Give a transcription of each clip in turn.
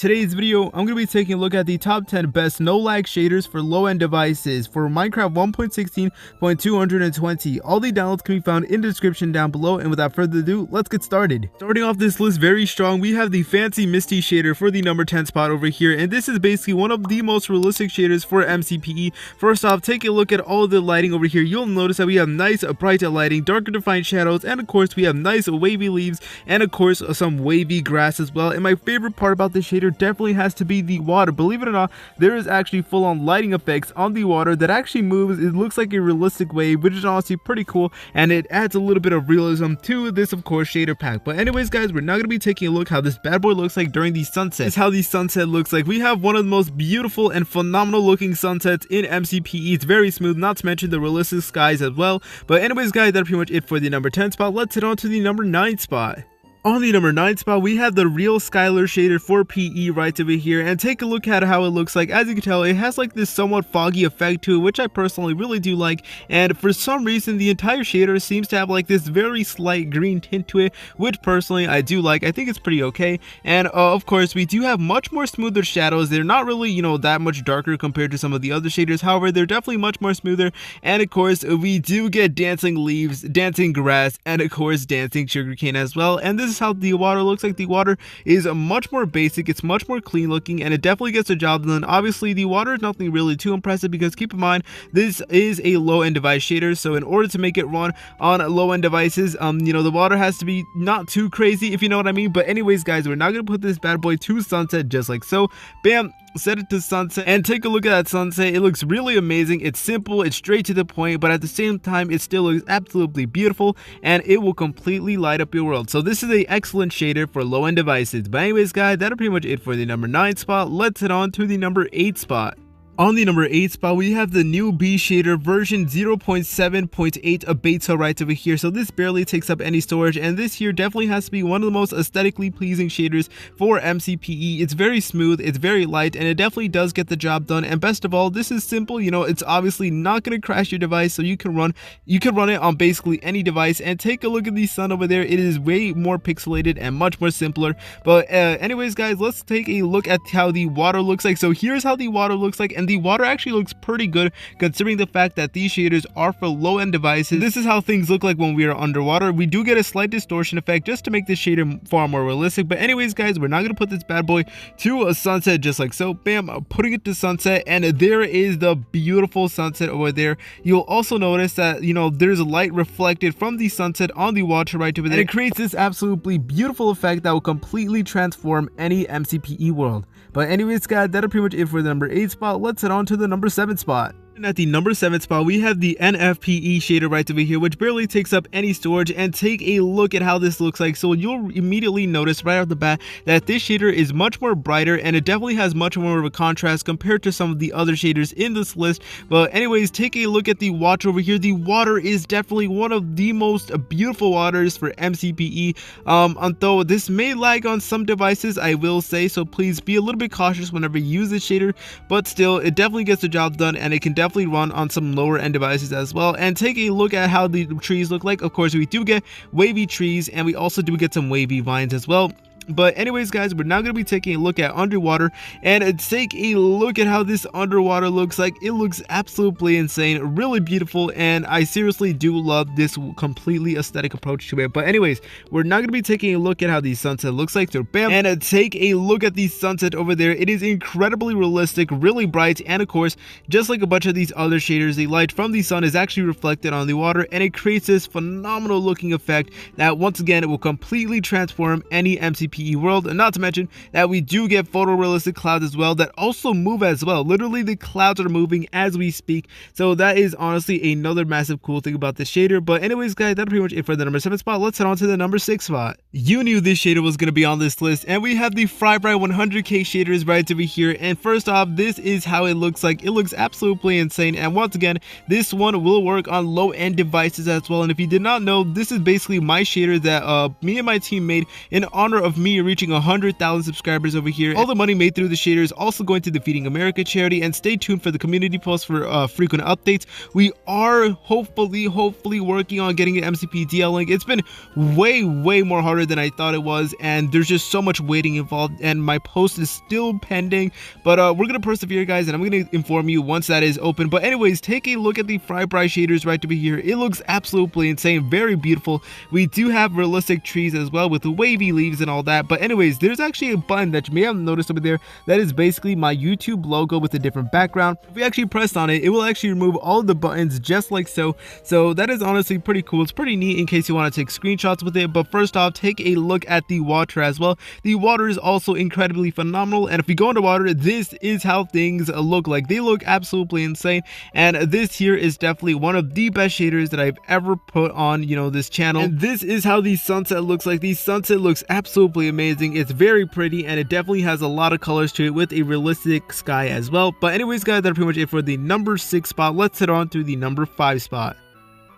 Today's video, I'm going to be taking a look at the top 10 best no-lag shaders for low-end devices for Minecraft 1.16.220. All the downloads can be found in the description down below, and without further ado, let's get started. Starting off this list very strong, we have the fancy Misty shader for the number 10 spot over here, and this is basically one of the most realistic shaders for MCPE. First off, take a look at all of the lighting over here. You'll notice that we have nice bright lighting, darker defined shadows, and of course we have nice wavy leaves, and of course some wavy grass as well. And my favorite part about this shader definitely has to be the water. Believe it or not, there is actually full-on lighting effects on the water that actually moves. It looks like a realistic wave, which is honestly pretty cool, and it adds a little bit of realism to this, of course, shader pack. But anyways, guys, we're now going to be taking a look how this bad boy looks like during the sunset. This is how the sunset looks like. We have one of the most beautiful and phenomenal looking sunsets in MCPE. It's very smooth, not to mention the realistic skies as well. But anyways, guys, that's pretty much it for the number 10 spot. Let's head on to the number 9 spot. On the number 9 spot, we have the Rio Skylar Shader for PE right over here, and take a look at how it looks like. As you can tell, it has like this somewhat foggy effect to it, which I personally really do like, and for some reason the entire shader seems to have like this very slight green tint to it, which personally I do like. I think it's pretty okay. And of course, we do have much more smoother shadows. They're not really, that much darker compared to some of the other shaders. However, they're definitely much more smoother, and of course we do get dancing leaves, dancing grass, and of course dancing sugarcane as well. And this is how the water looks like. The water is much more basic, it's much more clean looking, and it definitely gets the job done. Obviously the water is nothing really too impressive, because keep in mind this is a low-end device shader, so in order to make it run on low-end devices, the water has to be not too crazy, if you know what I mean. But anyways, guys, we're now gonna put this bad boy to sunset just like so. Bam, set it to sunset, and take a look at that sunset. It looks really amazing. It's simple, it's straight to the point, but at the same time it still looks absolutely beautiful, and it will completely light up your world. So this is an excellent shader for low-end devices. But anyways, guys, that'll pretty much it for the number 9 spot. Let's head on to the number 8 spot. On the number 8 spot, we have the NEWB Shader version 0.7.8 beta right over here. So this barely takes up any storage, and this here definitely has to be one of the most aesthetically pleasing shaders for MCPE. It's very smooth, it's very light, and it definitely does get the job done. And best of all, this is simple. It's obviously not going to crash your device, so you can run it on basically any device. And take a look at the sun over there. It is way more pixelated and much more simpler. But anyways, guys, let's take a look at how the water looks like. So here's how the water looks like, and the water actually looks pretty good considering the fact that these shaders are for low-end devices. This is how things look like when we are underwater. We do get a slight distortion effect just to make this shader far more realistic. But anyways, guys, we're now going to put this bad boy to a sunset just like so. Bam, putting it to sunset, and there is the beautiful sunset over there. You'll also notice that there's light reflected from the sunset on the water right over there, and it creates this absolutely beautiful effect that will completely transform any MCPE world. But anyways, guys, that'll pretty much it for the number 8 spot. Let's head on to the number 7 spot. And at the number 7 spot, we have the NFPE Shader right over here, which barely takes up any storage. And take a look at how this looks like. So you'll immediately notice right off the bat that this shader is much more brighter, and it definitely has much more of a contrast compared to some of the other shaders in this list. But anyways, take a look at the water over here. The water is definitely one of the most beautiful waters for MCPE. Although this may lag on some devices, I will say, so please be a little bit cautious whenever you use this shader. But still, it definitely gets the job done, and it can definitely run on some lower end devices as well. And take a look at how the trees look like. Of course, we do get wavy trees, and we also do get some wavy vines as well. But anyways, guys, we're now going to be taking a look at underwater, and take a look at how this underwater looks like. It looks absolutely insane, really beautiful, and I seriously do love this completely aesthetic approach to it. But anyways, we're now going to be taking a look at how the sunset looks like. So bam, and take a look at the sunset over there. It is incredibly realistic, really bright, and of course, just like a bunch of these other shaders, the light from the sun is actually reflected on the water, and it creates this phenomenal looking effect that once again it will completely transform any MCPE world. And not to mention that we do get photorealistic clouds as well that also move as well. Literally the clouds are moving as we speak, so that is honestly another massive cool thing about this shader. But anyways, guys, that's pretty much it for the number 7 spot. Let's head on to the number 6 spot. You knew this shader was going to be on this list, and we have the FryBry 100k shaders right over here. And first off, this is how it looks like. It looks absolutely insane, and once again, this one will work on low-end devices as well. And if you did not know, this is basically my shader that me and my team made in honor of me reaching 100,000 subscribers over here. All the money made through the shader is also going to the Feeding America charity, and stay tuned for the community posts for frequent updates. We are hopefully working on getting an MCPE DL link. It's been way more harder than I thought it was, and there's just so much waiting involved, and my post is still pending, but we're gonna persevere, guys, and I'm gonna inform you once that is open. But anyways, take a look at the FryBry shaders right over here. It looks absolutely insane, very beautiful. We do have realistic trees as well with the wavy leaves and all that. But anyways, there's actually a button that you may have noticed over there that is basically my YouTube logo with a different background. If we actually press on it, it will actually remove all of the buttons just like so. So that is honestly pretty cool. It's pretty neat in case you want to take screenshots with it. But first off, take a look at the water as well. The water is also incredibly phenomenal, and if we go underwater, this is how things look like. They look absolutely insane, and this here is definitely one of the best shaders that I've ever put on, you know, this channel. And this is how the sunset looks like. The sunset looks absolutely amazing. It's very pretty, and it definitely has a lot of colors to it with a realistic sky as well. But anyways, guys, that's pretty much it for the number 6 spot. Let's head on to the number 5 spot.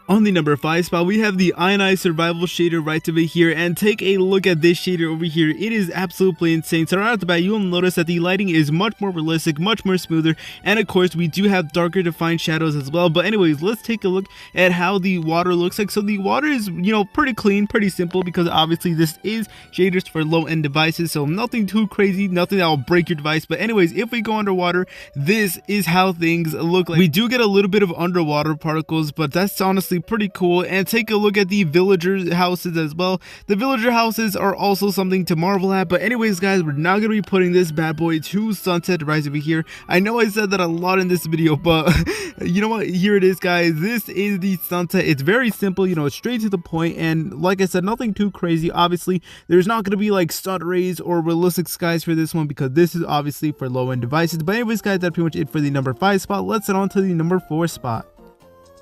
On the number 5 spot, we have the Ioniz survival shader right over here, and take a look at this shader over here. It is absolutely insane. So right off the bat, you'll notice that the lighting is much more realistic, much more smoother, and of course we do have darker defined shadows as well. But anyways, let's take a look at how the water looks like. So the water is, you know, pretty clean, pretty simple, because obviously this is shaders for low-end devices, so nothing too crazy, nothing that will break your device. But anyways, if we go underwater, this is how things look like. We do get a little bit of underwater particles, but that's honestly pretty cool. And take a look at the villager houses as well. The villager houses are also something to marvel at. But anyways, guys, we're now going to be putting this bad boy to sunset right over here. I know I said that a lot in this video, but you know what, here it is, guys. This is the sunset. It's very simple, you know, it's straight to the point, and like I said, nothing too crazy. Obviously there's not going to be like sun rays or realistic skies for this one, because this is obviously for low-end devices. But anyways, guys, that's pretty much it for the number 5 spot. Let's head on to the number 4 spot.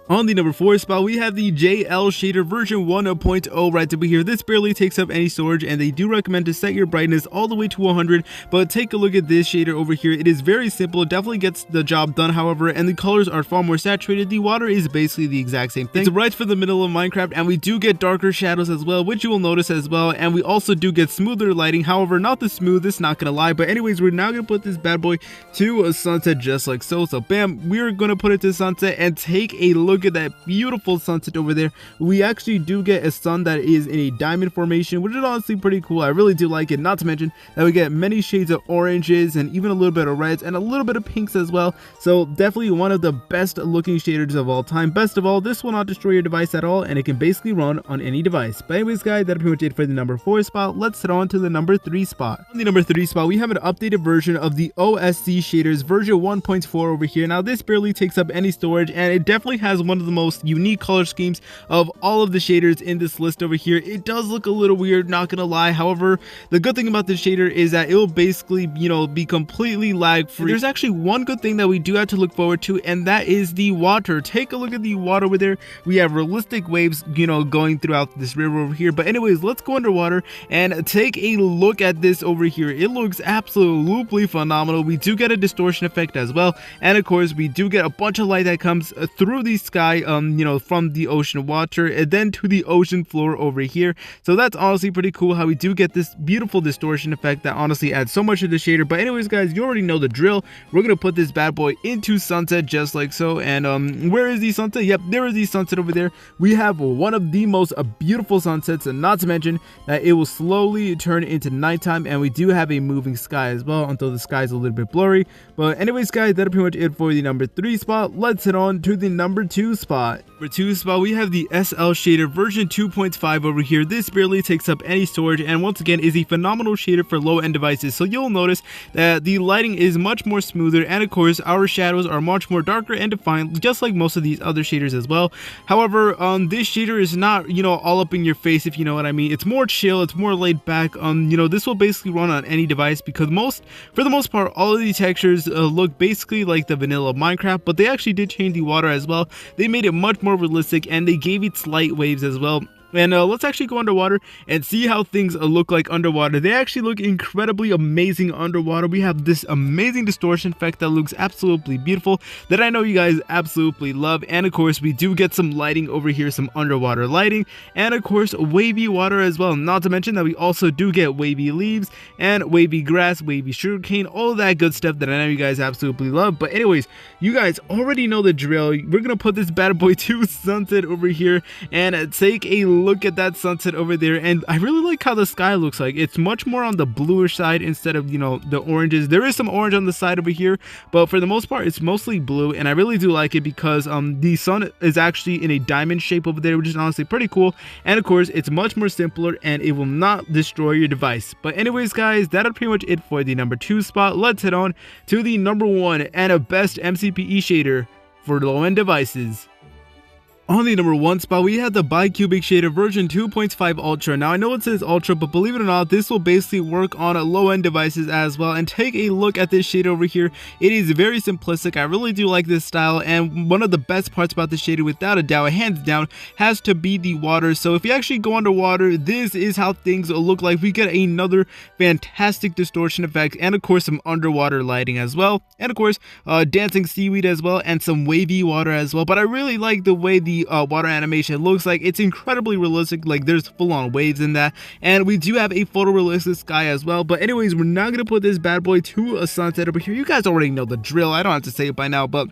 On the number 4 spot, we have the JL Shader version 1.0 right over here. This barely takes up any storage, and they do recommend to set your brightness all the way to 100. But take a look at this shader over here. It is very simple. It definitely gets the job done, however, and the colors are far more saturated. The water is basically the exact same thing. It's right for the middle of Minecraft, and we do get darker shadows as well, which you will notice as well. And we also do get smoother lighting, however, not the smoothest, not gonna lie. But anyways, we're now gonna put this bad boy to a sunset just like so. So bam, we're gonna put it to sunset, and take a look at that beautiful sunset over there. We actually do get a sun that is in a diamond formation, which is honestly pretty cool. I really do like it. Not to mention that we get many shades of oranges and even a little bit of reds and a little bit of pinks as well. So definitely one of the best looking shaders of all time. Best of all, this will not destroy your device at all, and it can basically run on any device. But anyways, guys, that's pretty much it for the number 4 spot. Let's head on to the number 3 spot. On the number 3 spot, we have an updated version of the OSC shaders version 1.4 over here. Now this barely takes up any storage, and it definitely has one of the most unique color schemes of all of the shaders in this list over here. It does look a little weird, not gonna lie. However, the good thing about this shader is that it will basically, you know, be completely lag free. There's actually one good thing that we do have to look forward to, and that is the water. Take a look at the water over there. We have realistic waves, you know, going throughout this river over here. But anyways, let's go underwater and take a look at this over here. It looks absolutely phenomenal. We do get a distortion effect as well, and of course we do get a bunch of light that comes through the sky, you know, from the ocean water and then to the ocean floor over here. So that's honestly pretty cool how we do get this beautiful distortion effect that honestly adds so much to the shader. But anyways, guys, you already know the drill. We're gonna put this bad boy into sunset just like so. And where is the sunset? Yep, there is the sunset over there. We have one of the most beautiful sunsets, and not to mention that it will slowly turn into nighttime, and we do have a moving sky as well, although the sky is a little bit blurry. But anyways, guys, that's pretty much it for the number 3 spot. Let's head on to the number 2 spot. For 2 spot, we have the SL Shader version 2.5 over here. This barely takes up any storage, and once again is a phenomenal shader for low-end devices. So you'll notice that the lighting is much more smoother, and of course our shadows are much more darker and defined, just like most of these other shaders as well. However, this shader is not, you know, all up in your face, if you know what I mean. It's more chill, it's more laid back. You know, this will basically run on any device, because for the most part, all of these textures look basically like the vanilla of Minecraft, but they actually did change the water as well. They made it much more realistic, and they gave it slight waves as well. And let's actually go underwater and see how things look like underwater. They actually look incredibly amazing underwater. We have this amazing distortion effect that looks absolutely beautiful that I know you guys absolutely love. And of course, we do get some lighting over here, some underwater lighting, and of course, wavy water as well. Not to mention that we also do get wavy leaves and wavy grass, wavy sugarcane, all that good stuff that I know you guys absolutely love. But anyways, you guys already know the drill. We're gonna put this bad boy to sunset over here and take a look at that sunset over there. And I really like how the sky looks like. It's much more on the bluish side instead of, you know, the oranges. There is some orange on the side over here, but for the most part it's mostly blue, and I really do like it because the sun is actually in a diamond shape over there, which is honestly pretty cool. And of course, it's much more simpler and it will not destroy your device. But anyways guys, that's pretty much it for the number 2 spot. Let's head on to the number 1 and a best MCPE shader for low-end devices. On the number 1 spot, we have the Bicubic Shader version 2.5 Ultra. Now, I know it says Ultra, but believe it or not, this will basically work on low-end devices as well. And take a look at this shader over here. It is very simplistic. I really do like this style, and one of the best parts about this shader, without a doubt, hands down, has to be the water. So if you actually go underwater, this is how things look like. We get another fantastic distortion effect, and of course, some underwater lighting as well. And of course, dancing seaweed as well, and some wavy water as well. But I really like the way the water animation looks like. It's incredibly realistic, like there's full-on waves in that, and we do have a photorealistic sky as well. But anyways, we're not gonna put this bad boy to a sunset over here. You guys already know the drill. I don't have to say it by now, but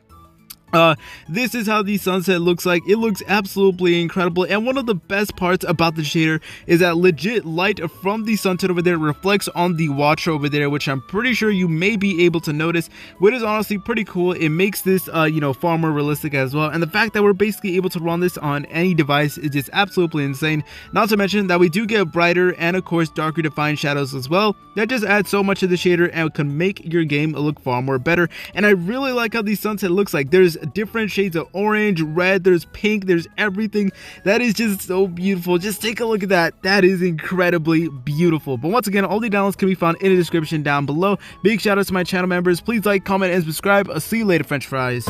this is how the sunset looks like. It looks absolutely incredible, and one of the best parts about the shader is that legit light from the sunset over there reflects on the watcher over there, which I'm pretty sure you may be able to notice, which is honestly pretty cool. It makes this you know, far more realistic as well, and the fact that we're basically able to run this on any device is just absolutely insane. Not to mention that we do get brighter and of course darker defined shadows as well. That just adds so much to the shader and can make your game look far more better. And I really like how the sunset looks like. There's different shades of orange, red, there's pink, there's everything. That is just so beautiful. Just take a look at that. That is incredibly beautiful. But once again, all the downloads can be found in the description down below. Big shout out to my channel members. Please like, comment, and subscribe. I'll see you later, French fries.